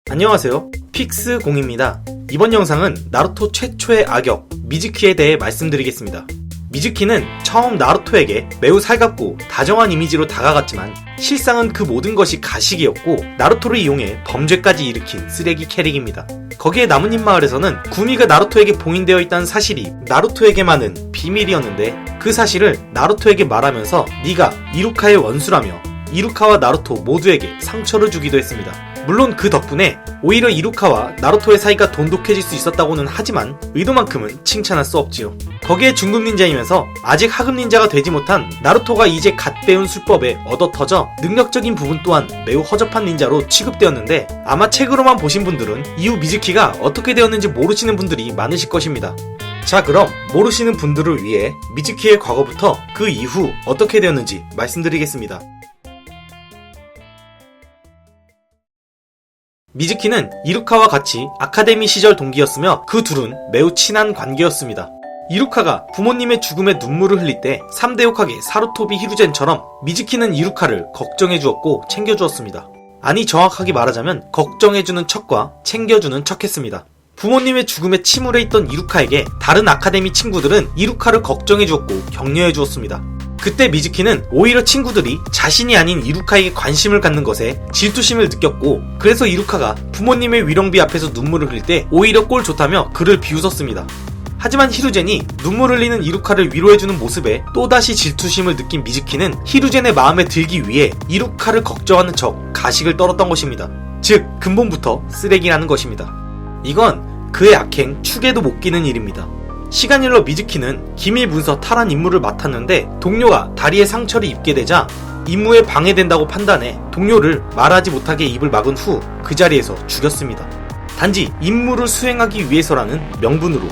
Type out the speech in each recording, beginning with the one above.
안녕하세요, 픽스공입니다. 이번 영상은 나루토 최초의 악역 미즈키에 대해 말씀드리겠습니다. 미즈키는 처음 나루토에게 매우 살갑고 다정한 이미지로 다가갔지만 실상은 그 모든 것이 가식이었고 나루토를 이용해 범죄까지 일으킨 쓰레기 캐릭입니다. 거기에 나뭇잎 마을에서는 구미가 나루토에게 봉인되어 있다는 사실이 나루토에게만은 비밀이었는데 그 사실을 나루토에게 말하면서 네가 이루카의 원수라며 이루카와 나루토 모두에게 상처를 주기도 했습니다. 물론 그 덕분에 오히려 이루카와 나루토의 사이가 돈독해질 수 있었다고는 하지만 의도만큼은 칭찬할 수 없지요. 거기에 중급 닌자이면서 아직 하급 닌자가 되지 못한 나루토가 이제 갓 배운 술법에 얻어터져 능력적인 부분 또한 매우 허접한 닌자로 취급되었는데 아마 책으로만 보신 분들은 이후 미즈키가 어떻게 되었는지 모르시는 분들이 많으실 것입니다. 자, 그럼 모르시는 분들을 위해 미즈키의 과거부터 그 이후 어떻게 되었는지 말씀드리겠습니다. 미즈키는 이루카와 같이 아카데미 시절 동기였으며 그 둘은 매우 친한 관계였습니다. 이루카가 부모님의 죽음에 눈물을 흘릴 때 3대 호카게 사루토비 히루젠처럼 미즈키는 이루카를 걱정해주었고 챙겨주었습니다. 아니, 정확하게 말하자면 걱정해주는 척과 챙겨주는 척했습니다. 부모님의 죽음에 침울해 있던 이루카에게 다른 아카데미 친구들은 이루카를 걱정해주었고 격려해주었습니다. 그때 미즈키는 오히려 친구들이 자신이 아닌 이루카에게 관심을 갖는 것에 질투심을 느꼈고 그래서 이루카가 부모님의 위령비 앞에서 눈물을 흘릴 때 오히려 꼴 좋다며 그를 비웃었습니다. 하지만 히루젠이 눈물 흘리는 이루카를 위로해주는 모습에 또다시 질투심을 느낀 미즈키는 히루젠의 마음에 들기 위해 이루카를 걱정하는 척 가식을 떨었던 것입니다. 즉 근본부터 쓰레기라는 것입니다. 이건 그의 악행 축에도 못 끼는 일입니다. 시간이 흘러 미즈키는 기밀 문서 탈환 임무를 맡았는데 동료가 다리에 상처를 입게 되자 임무에 방해된다고 판단해 동료를 말하지 못하게 입을 막은 후 그 자리에서 죽였습니다. 단지 임무를 수행하기 위해서라는 명분으로.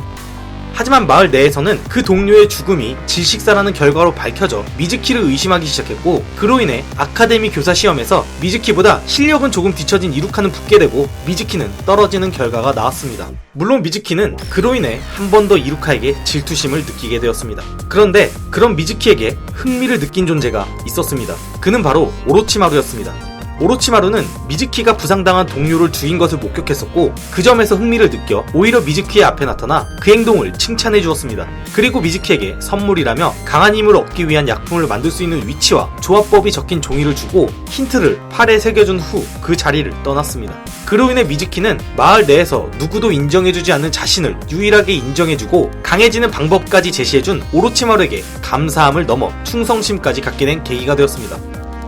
하지만 마을 내에서는 그 동료의 죽음이 질식사라는 결과로 밝혀져 미즈키를 의심하기 시작했고 그로 인해 아카데미 교사 시험에서 미즈키보다 실력은 조금 뒤처진 이루카는 붙게 되고 미즈키는 떨어지는 결과가 나왔습니다. 물론 미즈키는 그로 인해 한 번 더 이루카에게 질투심을 느끼게 되었습니다. 그런데 그런 미즈키에게 흥미를 느낀 존재가 있었습니다. 그는 바로 오로치마루였습니다. 오로치마루는 미즈키가 부상당한 동료를 죽인 것을 목격했었고 그 점에서 흥미를 느껴 오히려 미즈키의 앞에 나타나 그 행동을 칭찬해 주었습니다. 그리고 미즈키에게 선물이라며 강한 힘을 얻기 위한 약품을 만들 수 있는 위치와 조합법이 적힌 종이를 주고 힌트를 팔에 새겨준 후 그 자리를 떠났습니다. 그로 인해 미즈키는 마을 내에서 누구도 인정해주지 않는 자신을 유일하게 인정해주고 강해지는 방법까지 제시해준 오로치마루에게 감사함을 넘어 충성심까지 갖게 된 계기가 되었습니다.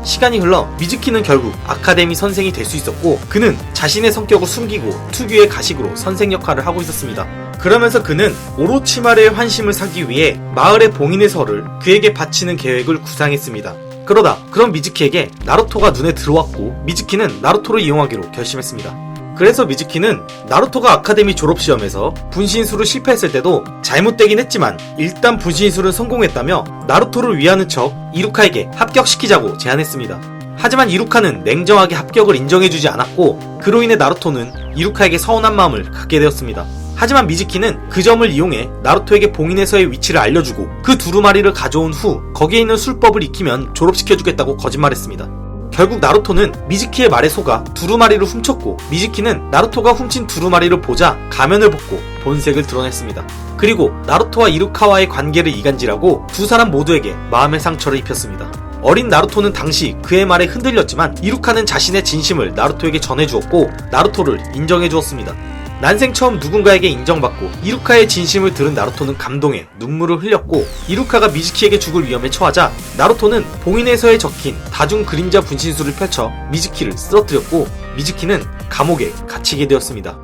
시간이 흘러 미즈키는 결국 아카데미 선생이 될 수 있었고 그는 자신의 성격을 숨기고 특유의 가식으로 선생 역할을 하고 있었습니다. 그러면서 그는 오로치마루의 환심을 사기 위해 마을의 봉인의 설을 그에게 바치는 계획을 구상했습니다. 그러다 그런 미즈키에게 나루토가 눈에 들어왔고 미즈키는 나루토를 이용하기로 결심했습니다. 그래서 미즈키는 나루토가 아카데미 졸업시험에서 분신술을 실패했을 때도 잘못되긴 했지만 일단 분신술은 성공했다며 나루토를 위하는 척 이루카에게 합격시키자고 제안했습니다. 하지만 이루카는 냉정하게 합격을 인정해주지 않았고 그로 인해 나루토는 이루카에게 서운한 마음을 갖게 되었습니다. 하지만 미즈키는 그 점을 이용해 나루토에게 봉인에서의 위치를 알려주고 그 두루마리를 가져온 후 거기에 있는 술법을 익히면 졸업시켜주겠다고 거짓말했습니다. 결국 나루토는 미즈키의 말에 속아 두루마리를 훔쳤고 미즈키는 나루토가 훔친 두루마리를 보자 가면을 벗고 본색을 드러냈습니다. 그리고 나루토와 이루카와의 관계를 이간질하고 두 사람 모두에게 마음의 상처를 입혔습니다. 어린 나루토는 당시 그의 말에 흔들렸지만 이루카는 자신의 진심을 나루토에게 전해주었고 나루토를 인정해주었습니다. 난생 처음 누군가에게 인정받고 이루카의 진심을 들은 나루토는 감동해 눈물을 흘렸고 이루카가 미즈키에게 죽을 위험에 처하자 나루토는 봉인에서에 적힌 다중 그림자 분신술을 펼쳐 미즈키를 쓰러뜨렸고 미즈키는 감옥에 갇히게 되었습니다.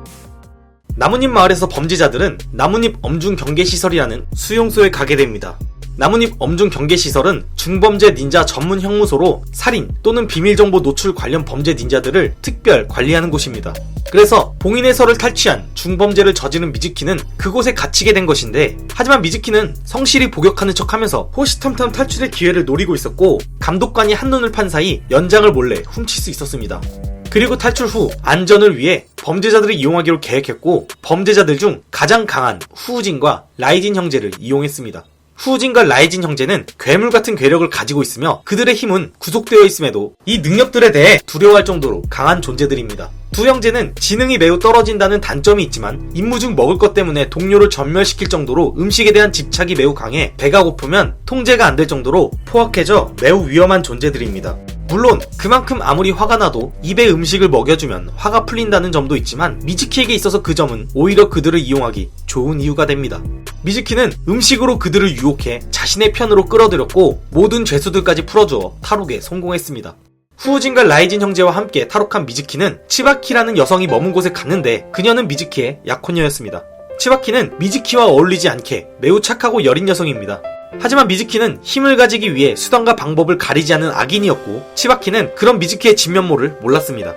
나뭇잎 마을에서 범죄자들은 나뭇잎 엄중 경계시설이라는 수용소에 가게 됩니다. 나뭇잎 엄중 경계시설은 중범죄 닌자 전문 형무소로 살인 또는 비밀정보 노출 관련 범죄 닌자들을 특별 관리하는 곳입니다. 그래서 봉인해설을 탈취한 중범죄를 저지른 미즈키는 그곳에 갇히게 된 것인데 하지만 미즈키는 성실히 복역하는 척하면서 호시탐탐 탈출의 기회를 노리고 있었고 감독관이 한눈을 판 사이 연장을 몰래 훔칠 수 있었습니다. 그리고 탈출 후 안전을 위해 범죄자들을 이용하기로 계획했고 범죄자들 중 가장 강한 후우진과 라이진 형제를 이용했습니다. 후우진과 라이진 형제는 괴물 같은 괴력을 가지고 있으며 그들의 힘은 구속되어 있음에도 이 능력들에 대해 두려워할 정도로 강한 존재들입니다. 두 형제는 지능이 매우 떨어진다는 단점이 있지만 임무 중 먹을 것 때문에 동료를 전멸시킬 정도로 음식에 대한 집착이 매우 강해 배가 고프면 통제가 안 될 정도로 포악해져 매우 위험한 존재들입니다. 물론 그만큼 아무리 화가 나도 입에 음식을 먹여주면 화가 풀린다는 점도 있지만 미즈키에게 있어서 그 점은 오히려 그들을 이용하기 좋은 이유가 됩니다. 미즈키는 음식으로 그들을 유혹해 자신의 편으로 끌어들였고 모든 죄수들까지 풀어주어 탈옥에 성공했습니다. 후우진과 라이진 형제와 함께 탈옥한 미즈키는 치바키라는 여성이 머문 곳에 갔는데 그녀는 미즈키의 약혼녀였습니다. 치바키는 미즈키와 어울리지 않게 매우 착하고 여린 여성입니다. 하지만 미즈키는 힘을 가지기 위해 수단과 방법을 가리지 않는 악인이었고 치바키는 그런 미즈키의 진면모를 몰랐습니다.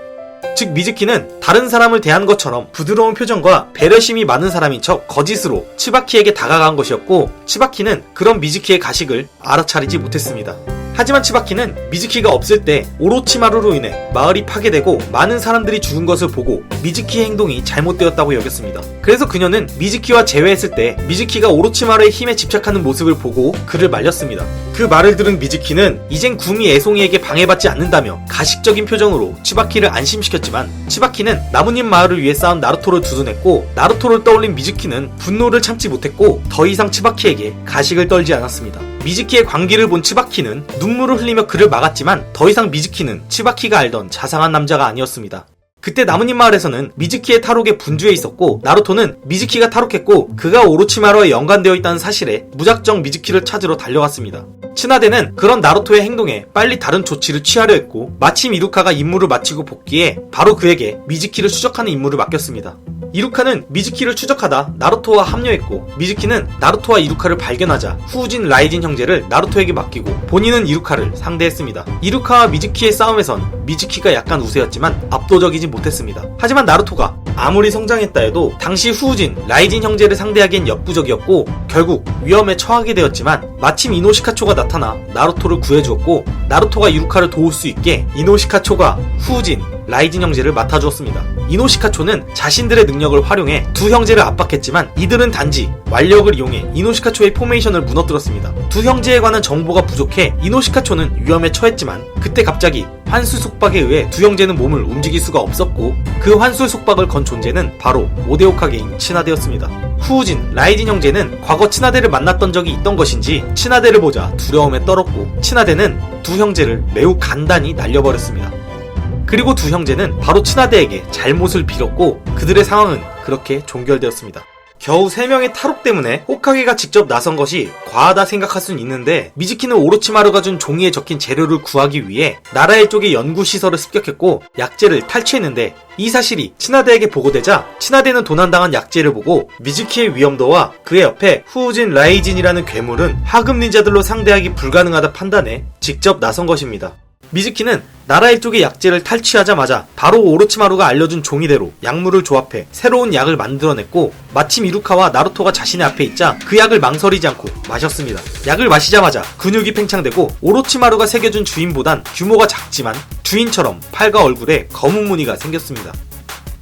즉 미즈키는 다른 사람을 대한 것처럼 부드러운 표정과 배려심이 많은 사람인 척 거짓으로 치바키에게 다가간 것이었고 치바키는 그런 미즈키의 가식을 알아차리지 못했습니다. 하지만 치바키는 미즈키가 없을 때 오로치마루로 인해 마을이 파괴되고 많은 사람들이 죽은 것을 보고 미즈키의 행동이 잘못되었다고 여겼습니다. 그래서 그녀는 미즈키와 재회했을 때 미즈키가 오로치마루의 힘에 집착하는 모습을 보고 그를 말렸습니다. 그 말을 들은 미즈키는 이젠 구미 애송이에게 방해받지 않는다며 가식적인 표정으로 치바키를 안심시켰지만 치바키는 나뭇잎 마을을 위해 싸운 나루토를 두둔했고 나루토를 떠올린 미즈키는 분노를 참지 못했고 더 이상 치바키에게 가식을 떨지 않았습니다. 미즈키의 광기를 본 치바키는 눈물을 흘리며 그를 막았지만 더 이상 미즈키는 치바키가 알던 자상한 남자가 아니었습니다. 그때 나뭇잎 마을에서는 미즈키의 탈옥에 분주해 있었고 나루토는 미즈키가 탈옥했고 그가 오로치마루와 연관되어 있다는 사실에 무작정 미즈키를 찾으러 달려갔습니다. 츠나데는 그런 나루토의 행동에 빨리 다른 조치를 취하려 했고 마침 이루카가 임무를 마치고 복귀해 바로 그에게 미즈키를 추적하는 임무를 맡겼습니다. 이루카는 미즈키를 추적하다 나루토와 합류했고 미즈키는 나루토와 이루카를 발견하자 후우진 라이진 형제를 나루토에게 맡기고 본인은 이루카를 상대했습니다. 이루카와 미즈키의 싸움에선 미즈키가 약간 우세였지만 압도적이지 못했습니다. 하지만 나루토가 아무리 성장했다 해도 당시 후우진 라이진 형제를 상대하기엔 역부족이었고 결국 위험에 처하게 되었지만 마침 이노시카초가 나타나 나루토를 구해주었고 나루토가 이루카를 도울 수 있게 이노시카초가 후우진 라이진 형제를 맡아주었습니다. 이노시카초는 자신들의 능력을 활용해 두 형제를 압박했지만 이들은 단지 완력을 이용해 이노시카초의 포메이션을 무너뜨렸습니다. 두 형제에 관한 정보가 부족해 이노시카초는 위험에 처했지만 그때 갑자기 환술 속박에 의해 두 형제는 몸을 움직일 수가 없었고 그 환술 속박을 건 존재는 바로 오데오카게인 츠나데였습니다. 후우진, 라이진 형제는 과거 츠나데를 만났던 적이 있던 것인지 츠나데를 보자 두려움에 떨었고 츠나데는 두 형제를 매우 간단히 날려버렸습니다. 그리고 두 형제는 바로 츠나데에게 잘못을 빌었고 그들의 상황은 그렇게 종결되었습니다. 겨우 3명의 탈옥 때문에 호카게가 직접 나선 것이 과하다 생각할 순 있는데 미즈키는 오로치마루가 준 종이에 적힌 재료를 구하기 위해 나라의 쪽의 연구시설을 습격했고 약재를 탈취했는데 이 사실이 츠나데에게 보고되자 츠나데는 도난당한 약재를 보고 미즈키의 위험도와 그의 옆에 후우진 라이진이라는 괴물은 하급 닌자들로 상대하기 불가능하다 판단해 직접 나선 것입니다. 미즈키는 나라의 쪽의 약재를 탈취하자마자 바로 오로치마루가 알려준 종이대로 약물을 조합해 새로운 약을 만들어냈고 마침 이루카와 나루토가 자신의 앞에 있자 그 약을 망설이지 않고 마셨습니다. 약을 마시자마자 근육이 팽창되고 오로치마루가 새겨준 주인보단 규모가 작지만 주인처럼 팔과 얼굴에 검은 무늬가 생겼습니다.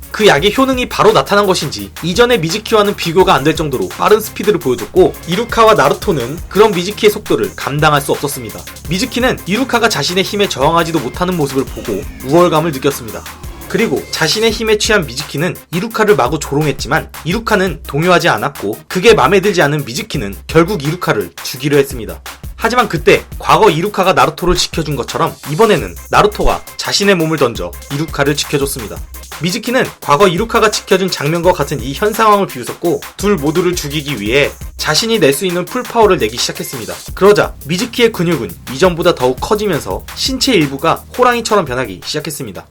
그 약의 효능이 바로 나타난 것인지 이전의 미즈키와는 비교가 안 될 정도로 빠른 스피드를 보여줬고 이루카와 나루토는 그런 미즈키의 속도를 감당할 수 없었습니다. 미즈키는 이루카가 자신의 힘에 저항하지도 못하는 모습을 보고 우월감을 느꼈습니다. 그리고 자신의 힘에 취한 미즈키는 이루카를 마구 조롱했지만 이루카는 동요하지 않았고 그게 마음에 들지 않은 미즈키는 결국 이루카를 죽이려 했습니다. 하지만 그때 과거 이루카가 나루토를 지켜준 것처럼 이번에는 나루토가 자신의 몸을 던져 이루카를 지켜줬습니다. 미즈키는 과거 이루카가 지켜준 장면과 같은 이 현 상황을 비웃었고 둘 모두를 죽이기 위해 자신이 낼 수 있는 풀파워를 내기 시작했습니다. 그러자 미즈키의 근육은 이전보다 더욱 커지면서 신체 일부가 호랑이처럼 변하기 시작했습니다.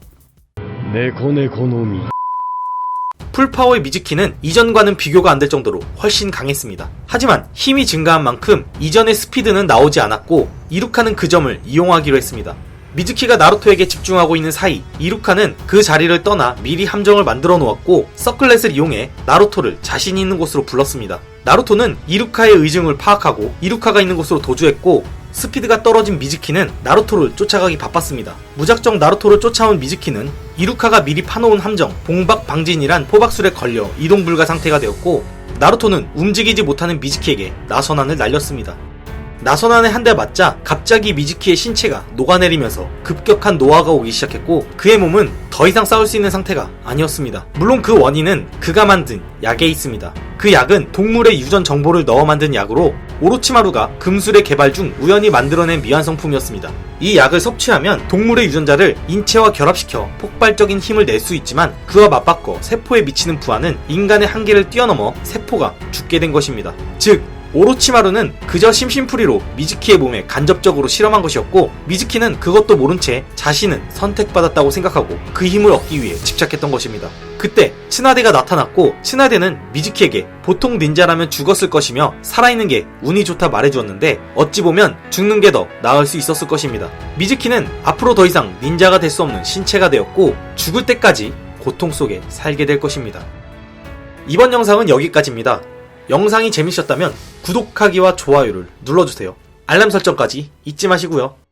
네코네코노미 풀파워의 미즈키는 이전과는 비교가 안 될 정도로 훨씬 강했습니다. 하지만 힘이 증가한 만큼 이전의 스피드는 나오지 않았고 이루카는 그 점을 이용하기로 했습니다. 미즈키가 나루토에게 집중하고 있는 사이 이루카는 그 자리를 떠나 미리 함정을 만들어 놓았고 서클렛을 이용해 나루토를 자신이 있는 곳으로 불렀습니다. 나루토는 이루카의 의중을 파악하고 이루카가 있는 곳으로 도주했고 스피드가 떨어진 미즈키는 나루토를 쫓아가기 바빴습니다. 무작정 나루토를 쫓아온 미즈키는 이루카가 미리 파놓은 함정 봉박 방진이란 포박술에 걸려 이동 불가 상태가 되었고, 나루토는 움직이지 못하는 미즈키에게 나선안을 날렸습니다. 나선안에 한 대 맞자 갑자기 미즈키의 신체가 녹아내리면서 급격한 노화가 오기 시작했고, 그의 몸은 더 이상 싸울 수 있는 상태가 아니었습니다. 물론 그 원인은 그가 만든 약에 있습니다. 그 약은 동물의 유전 정보를 넣어 만든 약으로 오로치마루가 금술의 개발 중 우연히 만들어낸 미완성품이었습니다. 이 약을 섭취하면 동물의 유전자를 인체와 결합시켜 폭발적인 힘을 낼 수 있지만, 그와 맞바꿔 세포에 미치는 부하는 인간의 한계를 뛰어넘어 세포가 죽게 된 것입니다. 즉, 오로치마루는 그저 심심풀이로 미즈키의 몸에 간접적으로 실험한 것이었고, 미즈키는 그것도 모른 채 자신은 선택받았다고 생각하고 그 힘을 얻기 위해 집착했던 것입니다. 그때 츠나데가 나타났고, 츠나데는 미즈키에게 보통 닌자라면 죽었을 것이며 살아있는 게 운이 좋다 말해주었는데, 어찌 보면 죽는 게 더 나을 수 있었을 것입니다. 미즈키는 앞으로 더 이상 닌자가 될 수 없는 신체가 되었고, 죽을 때까지 고통 속에 살게 될 것입니다. 이번 영상은 여기까지입니다. 영상이 재밌었다면 구독하기와 좋아요를 눌러주세요. 알람 설정까지 잊지 마시고요.